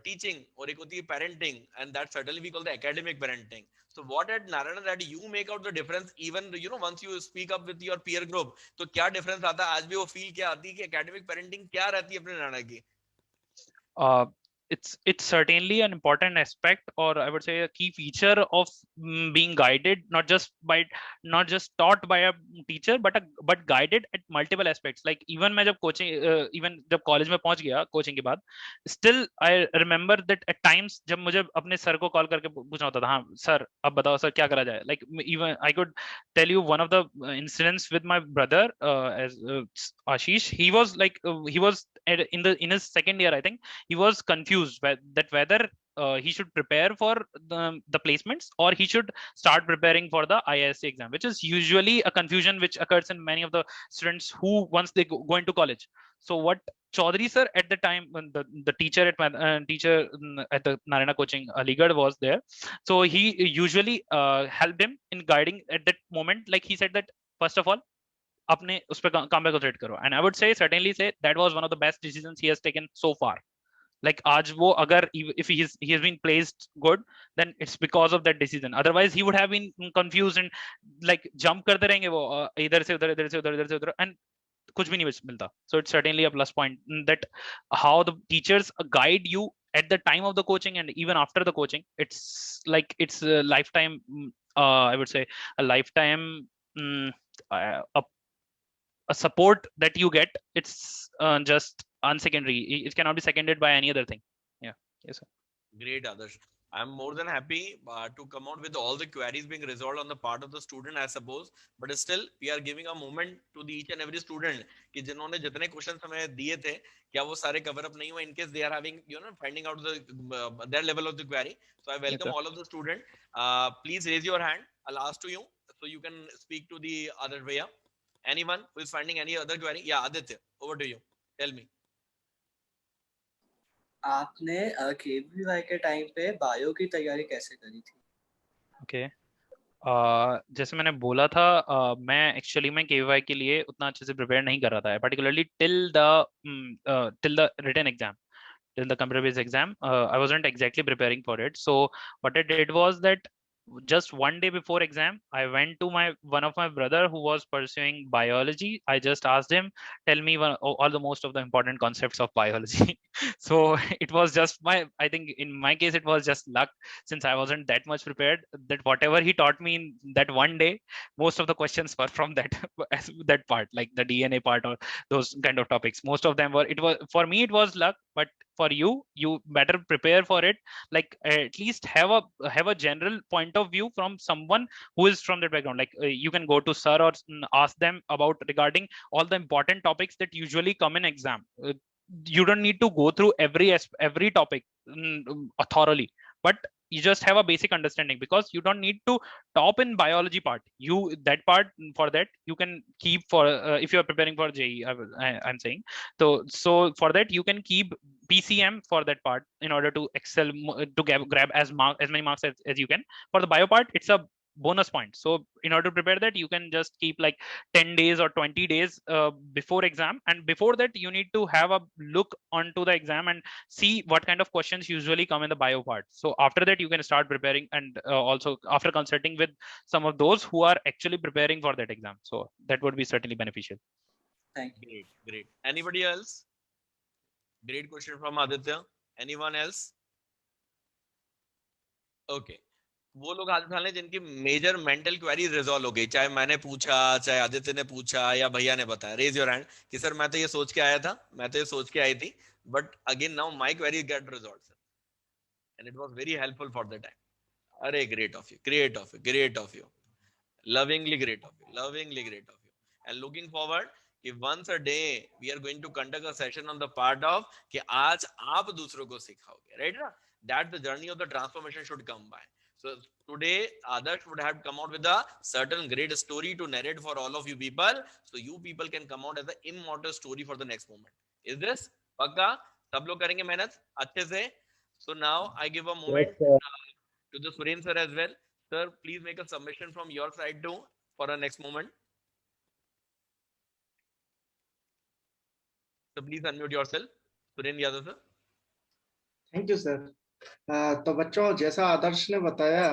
teaching और एक होती है parenting, and that certainly we call the academic parenting. So what at Narayana that you make out the difference even once you speak up with your peer group, तो क्या difference आता है? आज भी वो feel क्या आती है कि academic parenting क्या रहती है अपने नाना की? It's certainly an important aspect, or I would say a key feature of being guided, not just taught by a teacher, but guided at multiple aspects. Like even मैं जब coaching even जब college में पहुंच गया coaching के बाद, still I remember that at times जब मुझे अपने सर को call करके पूछना होता था, हाँ सर अब बताओ सर क्या करा जाए. Like even I could tell you one of the incidents with my brother as Ashish. He was like he was in his second year, I think. He was confused that whether he should prepare for the placements or he should start preparing for the IISc exam, which is usually a confusion which occurs in many of the students who once they go into college. So what Chaudhary sir at the time, when the teacher at the Narayana coaching Aligarh was there, so he usually helped him in guiding at that moment. Like he said that first of all अपने उस पे काम पे concentrate करो, and I would certainly say that was one of the best decisions he has taken so far. Like आज वो अगर if he has been placed good, then it's because of that decision. Otherwise he would have been confused and like jump करते रहेंगे वो इधर से उधर, इधर से उधर, इधर से उधर, and कुछ भी नहीं मिलता. So it's certainly a plus point that how the teachers guide you at the time of the coaching and even after the coaching. It's like it's a lifetime I would say a lifetime a support that you get. It's just unsecondary. It cannot be seconded by any other thing. Yeah. Yes sir. Great, Adarsh. I'm more than happy to come out with all the queries being resolved on the part of the student, I suppose. But still, we are giving a moment to the each and every student कि जिन्होंने जितने questions हमें दिए थे, क्या वो सारे cover up नहीं हुए? In case they are having, finding out their level of the query. So I welcome Yes, all of the student. Please raise your hand. I'll ask to you so you can speak to the other way. Anyone who is finding any other query? Yeah, Aditya, over to you. Tell me. आपने KVPY के time पे bio की तैयारी कैसे करी थी? okay. जैसे मैंने बोला था मैं एक्चुअली में केवीवाई के लिए उतना अच्छे से प्रिपेयर नहीं कर रहा था, particularly till the written exam, till the computer based exam. I wasn't exactly preparing for it. So what I did was that just one day before exam, I went to one of my brother who was pursuing biology. I just asked him, tell me all the most of the important concepts of biology. So it was just I think in my case it was just luck, since I wasn't that much prepared, that whatever he taught me in that one day, most of the questions were from that part, like the DNA part or those kind of topics. Most of them were. It was, for me it was luck, but for you better prepare for it. Like at least have a general point of view from someone who is from that background. Like you can go to sir or ask them about regarding all the important topics that usually come in exam. You don't need to go through every topic thoroughly, but you just have a basic understanding, because you don't need to top in biology part. That part, for that you can keep for if you are preparing for JEE, I'm saying. So for that you can keep PCM for that part in order to excel, to grab as many marks as you can. For the bio part, it's a bonus point. So in order to prepare that, you can just keep like 10 days or 20 days before exam, and before that you need to have a look onto the exam and see what kind of questions usually come in the bio part. So after that you can start preparing, and also after consulting with some of those who are actually preparing for that exam, so that would be certainly beneficial. Thank you. Great, great. Anybody else? Great question from Aditya. Anyone else? Okay. वो लोग हाथ उठा लें जिनकी major mental query resolve हो गई, चाहे मैंने पूछा, चाहे आदित्य ने पूछा, या भैया ने बताया। रेज योर हैंड कि सर मैं तो ये सोच के आया था, मैं तो ये सोच के आई थी, but again now my query get resolve sir, and it was very helpful for the time. अरे great of you, great of you, great of you, lovingly great of you, lovingly great of you, and looking forward कि once a day we are going to conduct a session on the part of कि आज आप दूसरों को सिखाओगे, right ना? That the journey of the transformation should come by. So today Adarsh would have come out with a certain great story to narrate for all of you people, so you people can come out as an immortal story for the next moment. Is this पक्का? सब लोग करेंगे मेहनत अच्छे से? So now I give a moment to the Suren sir as well. Sir, please make a submission from your side too for our next moment. So please unmute yourself. Suren Yadav sir. Thank you sir. तो बच्चों, जैसा आदर्श ने बताया,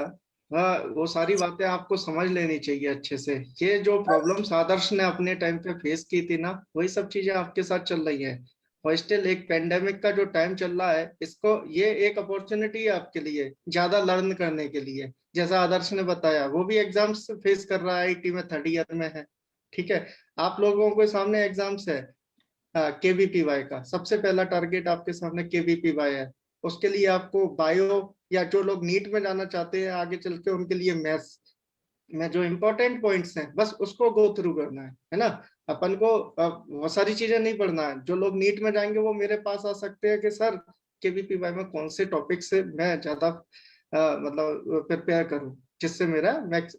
वो सारी बातें आपको समझ लेनी चाहिए अच्छे से। ये जो प्रॉब्लम्स आदर्श ने अपने टाइम पे फेस की थी ना, वही सब चीजें आपके साथ चल रही है। और स्टिल एक पेंडेमिक का जो टाइम चल रहा है, इसको ये एक अपॉर्चुनिटी है आपके लिए ज्यादा लर्न करने के लिए। जैसा आदर्श ने बताया, वो भी एग्जाम्स फेस कर रहा है, आईटी में 3rd ईयर में है। ठीक है, आप लोगों के सामने एग्जाम्स है केवीपीवाई का। सबसे पहला टारगेट आपके सामने केवीपीवाई है। उसके लिए आपको बायो, या जो लोग नीट में जाना चाहते हैं आगे चल के, उनके लिए मैथ्स में जो इम्पोर्टेंट पॉइंट्स हैं बस उसको गो थ्रू करना है ना। अपन को बहुत सारी चीजें नहीं पढ़ना है। जो लोग नीट में जाएंगे वो मेरे पास आ सकते हैं कि सर केवीपीवाई में कौन से टॉपिक से मैं ज्यादा मतलब प्रिपेयर करूं, जिससे मेरा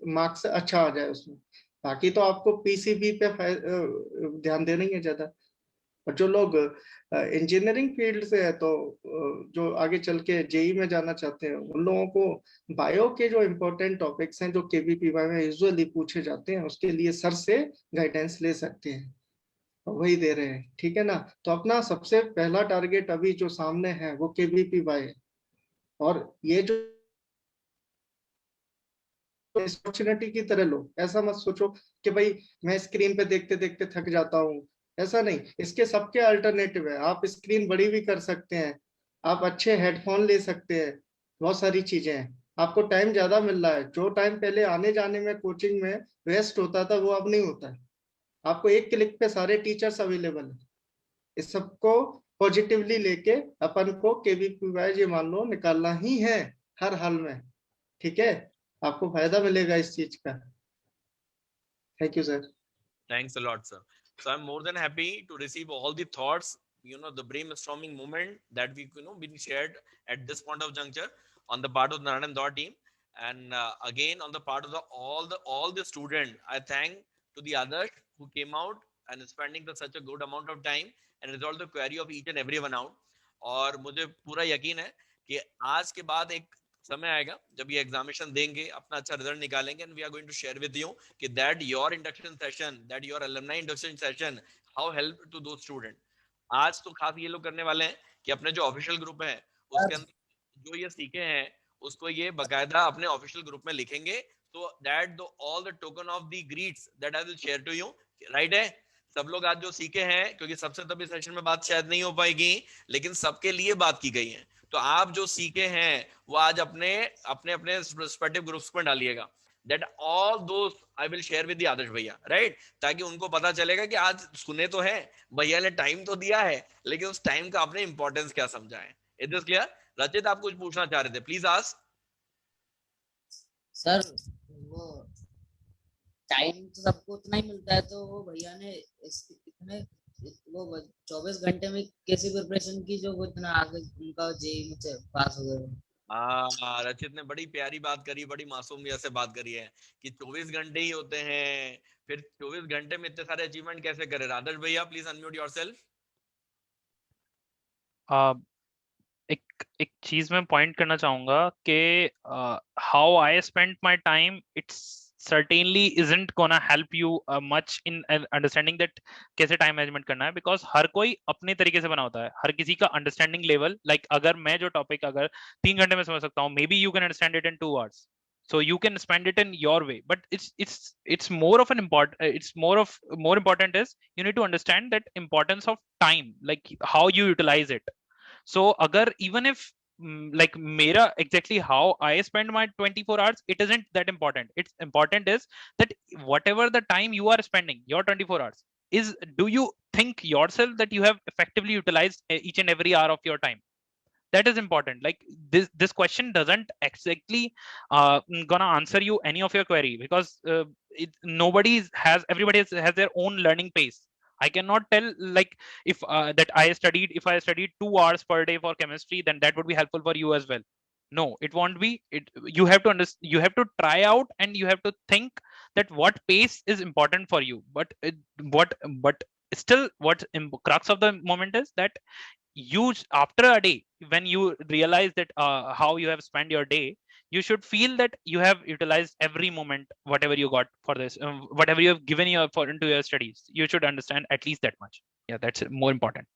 मार्क्स अच्छा आ जाए उसमें। बाकी तो आपको पीसीबी पे ध्यान देना ही है ज्यादा। और जो लोग इंजीनियरिंग फील्ड से है, तो जो आगे चल के जेई में जाना चाहते हैं, उन लोगों को बायो के जो इम्पोर्टेंट टॉपिक्स हैं जो केवीपीवाई में यूजुअली पूछे जाते हैं, उसके लिए सर से गाइडेंस ले सकते हैं, वही दे रहे हैं। ठीक है ना। तो अपना सबसे पहला टारगेट अभी जो सामने है वो केवीपीवाई है। और ये जो अपॉर्चुनिटी की तरह लो, ऐसा मत सोचो कि भाई मैं स्क्रीन पे देखते देखते थक जाता हूँ। ऐसा नहीं, इसके सबके अल्टरनेटिव है। आप स्क्रीन बड़ी भी कर सकते हैं, आप अच्छे हेडफोन ले सकते हैं, बहुत सारी चीजें हैं। आपको टाइम ज्यादा मिल रहा है। जो टाइम पहले आने जाने में कोचिंग में वेस्ट होता था, वो अब नहीं होता है। आपको एक क्लिक पे सारे टीचर्स अवेलेबल है। इस सबको पॉजिटिवली लेके अपन को केवीपीवाई ये मान लो निकालना ही है हर हाल में। ठीक है, आपको फायदा मिलेगा इस चीज का। Thank you sir. Thanks a lot, sir. So I'm more than happy to receive all the thoughts, the brainstorming moment that we, been shared at this point of juncture on the part of the Narayana Indore team. And again, on the part of all the student, I thank to the others who came out and spending such a good amount of time and resolve the query of each and everyone out. और मुझे पूरा यकीन है कि आज के बाद एक समय आएगा जब ये एग्जामिनेशन देंगे, अपना अच्छा रिजल्ट निकालेंगे, and we are going to share with you कि that your induction session, that your alumni induction session, how help to do student. आज तो खास ये लोग करने वाले हैं कि अपने जो ऑफिशियल ग्रुप है उसके अंदर जो ये सीखे हैं उसको ये बकायदा अपने ऑफिशियल ग्रुप में लिखेंगे, so that all the token of the greets that I will share to you, right है। सब लोग आज जो सीखे हैं, क्योंकि सबसे तभी सेशन में बात शायद नहीं हो पाएगी, लेकिन सबके लिए बात की गई है, तो आप जो सीखे हैं वो आज अपने अपने अपने रिस्पेक्टिव ग्रुप्स में डालिएगा। दैट ऑल दोस्त I will share with the Adarsh भैया, राइट, ताकि उनको पता चलेगा कि आज सुने तो है, भैया ने टाइम तो दिया है, लेकिन उस टाइम का आपने इंपॉर्टेंस क्या समझा है। Is this clear? रचित, आप कुछ पूछना चाह रहे थे, प्लीज आस्क। सर वो टाइम तो सबको उतना ही मिलता है, तो वो भैया ने इतने वो 24 घंटे में कैसी प्रिपरेशन की जो वो इतना आगे उनका जेईई में पास हो गए। रचित ने बड़ी प्यारी बात करी, बड़ी मासूमियत से बात करी है कि 24 घंटे ही होते हैं, फिर 24 घंटे में इतने सारे अचीवमेंट कैसे करे। आदर्श भैया प्लीज अनम्यूट योरसेल्फ। एक चीज मैं पॉइंट करना चाहूंगा कि how I spend my time, it's certainly isn't gonna help you much in understanding that कैसे टाइम मैनेजमेंट करना है, बिकॉज हर कोई अपने तरीके से बना होता है, हर किसी का अंडरस्टैंडिंग लेवल, लाइक अगर मैं जो टॉपिक अगर 3 घंटे में समझ सकता हूँ, may be you can understand it in 2 hours, so you can spend it in your way, but it's more of an more important is you need to understand that importance of time, like how you utilize it. So agar even if like mera exactly how I spend my 24 hours, it isn't that important. It's important is that whatever the time you are spending your 24 hours is, do you think yourself that you have effectively utilized each and every hour of your time? That is important. Like this question doesn't exactly gonna answer you any of your query, because everybody has their own learning pace. I cannot tell like if that if I studied 2 hours per day for chemistry, then that would be helpful for you as well. No, it won't be. You have to you have to try out, and you have to think that what pace is important for you. But still, what crux of the moment is that you, after a day, when you realize that how you have spent your day, you should feel that you have utilized every moment, whatever you got for this, whatever you have given for into your studies. You should understand at least that much. Yeah, that's more important.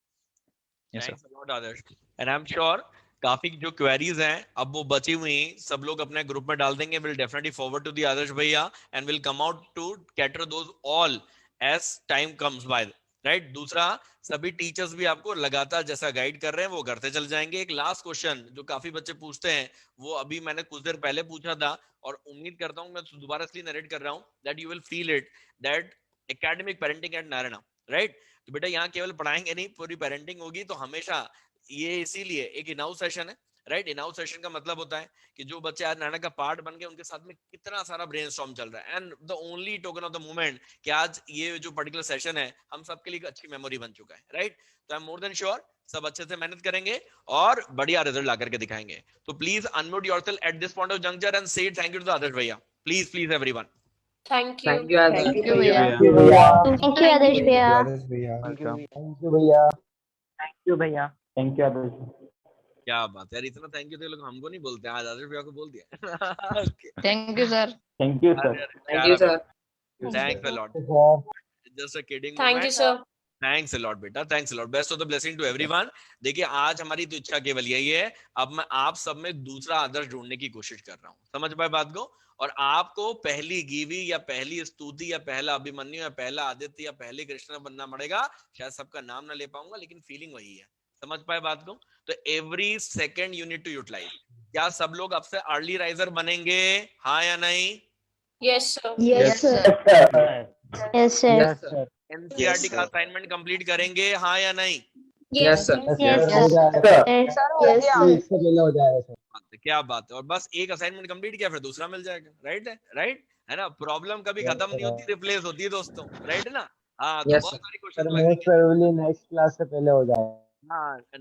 Yes, Thanks a lot, Adarsh. And I'm sure काफी जो queries हैं अब वो बची हुई सब लोग अपने ग्रुप में डाल देंगे. Will definitely forward to the Adarsh भैया and will come out to cater those all as time comes by. Right. दूसरा, सभी टीचर्स भी आपको लगातार जैसा गाइड कर रहे हैं वो करते चल जाएंगे. एक लास्ट क्वेश्चन जो काफी बच्चे पूछते हैं, वो अभी मैंने कुछ देर पहले पूछा था और उम्मीद करता हूँ मैं दोबारा इसलिए नरेट कर रहा हूँ that you will feel it, that academic parenting at Narayana. Right. तो बेटा यहाँ केवल पढ़ाएंगे नहीं, पूरी पेरेंटिंग होगी. तो हमेशा ये इसीलिए एक इन-हाउस सेशन है. राइट. इन-हाउस सेशन का मतलब होता है कि जो बच्चे आज नारायण का पार्ट बन गए उनके साथ में कितना सारा ब्रेनस्टॉर्म चल रहा है. And the only token of the moment कि आज ये जो पर्टिकुलर सेशन है हम सबके लिए एक अच्छी मेमोरी बन चुका है. राइट. तो आई एम मोर देन श्योर सब अच्छे से मेहनत करेंगे और बढ़िया रिजल्ट ला करके दिखाएंगे. तो please unmute yourself at this point of juncture and से thank you to the Adarsh भैया. Please everyone. Thank you. Thank you, Adarsh. Thank you भैया. Thank you, Adarsh भैया. Thank you भैया. Thank you आदर्श. क्या बात है यार, इतना थैंक यू तो ये लोग हमको नहीं बोलते, आज आदर्श भैया को बोल दिया. Thank you sir. Thank you sir. Thank you, sir. Thanks a lot. Just a kidding Thank you, moment. sir. Thanks a lot बेटा, thanks a lot. Best of the blessing to everyone. देखिए आज हमारी तो इच्छा केवल यही है, अब मैं आप सब में दूसरा आदर्श ढूंढने की कोशिश कर रहा हूँ. समझ पाए बात को? और आपको पहली गीवी या पहली स्तुति या पहला अभिमन्यु या पहला आदित्य या पहले कृष्ण बनना पड़ेगा. शायद सबका नाम ना ले पाऊंगा लेकिन फीलिंग वही है. समझ पाए बात को? तो every second you need to utilize. क्या सब लोग अब से अर्ली राइजर बनेंगे, हाँ या नहीं? Yes, sir. Yes, sir. Yes, sir. Yes sir. NCERT का असाइनमेंट कंप्लीट करेंगे, हाँ या नहीं? Yes, sir. Yes, sir. Yes, sir. क्या बात है. और बस एक असाइनमेंट कंप्लीट किया फिर दूसरा मिल जाएगा. राइट है, राइट है ना. प्रॉब्लम कभी खत्म नहीं होती, रिप्लेस होती है दोस्तों. राइट है ना. हाँ, तो Yes, बहुत sir. सारी क्वेश्चन नेक्स्ट क्लास से पहले हो जाए.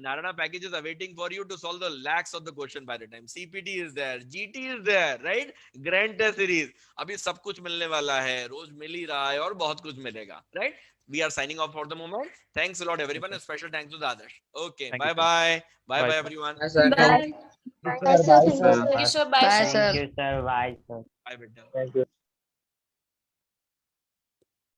Narayana package is awaiting for you to solve the lakhs of the question by the time. CPT is there, GT is there, right? Grand test series. अभी सब कुछ मिलने वाला है, रोज मिल ही रहा है और बहुत कुछ मिलेगा, right? We are signing off for the moment. Thanks a lot everyone. A special thanks to the others. Okay, Thank bye you, bye. Bye Bye, bye sir. everyone. Yes, sir. Bye. Bye, sir. Thank you, sir. Thank you, sir. Bye, Bye sir. sir. Bye sir. Bye beta. Thank you.